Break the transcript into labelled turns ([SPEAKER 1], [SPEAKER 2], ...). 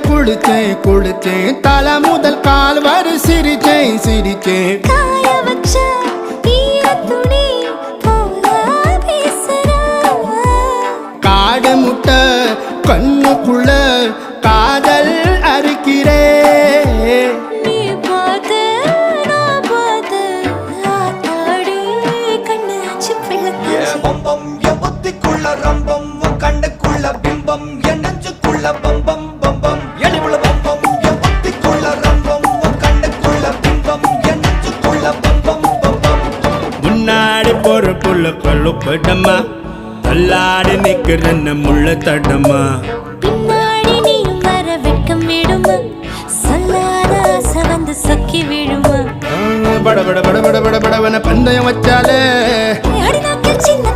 [SPEAKER 1] குளிச்சேன் குளிச்சேன் தலை முதல் கால் வரை சிரிச்சேன் சிரிச்சேன்
[SPEAKER 2] காய வச்ச ஈரத்துணி போல பேசுற
[SPEAKER 1] காடு முட்டை கண்ணுக்குள்ள காதல் அறுக்கிறே
[SPEAKER 2] நீ பார்த்து நான் பார்த்து ஆத்தாடி கண்ணு ஆச்சு பிள்ளை
[SPEAKER 3] பம்பம் என் புத்திக்குள்ள ரம்பம் உன் கண்ணுக்குள்ள பிம்பம் என் நெஞ்சுக்குள்ள பம்பம் பம்பம் எளிவுள்ள பம்பம் என் புத்திக்குள்ள ரம்பம் உன் கண்ணுக்குள்ள பிம்பம் என் நெஞ்சுக்குள்ள பம்பம் பம்பம்
[SPEAKER 1] முன்னாடி போற புள்ள கழுப்படமா தள்ளாடி நிக்கிறன்ன முள்ள தடமா
[SPEAKER 2] பின்னாடி நீயும் வர வெட்கம் விடுமா சொல்லாத ஆசை வந்து சொக்கி விடுமா
[SPEAKER 1] பட பட பட பட பட படவன பந்தயம் வச்சாலே
[SPEAKER 2] அடி நாக்கில் சின்ன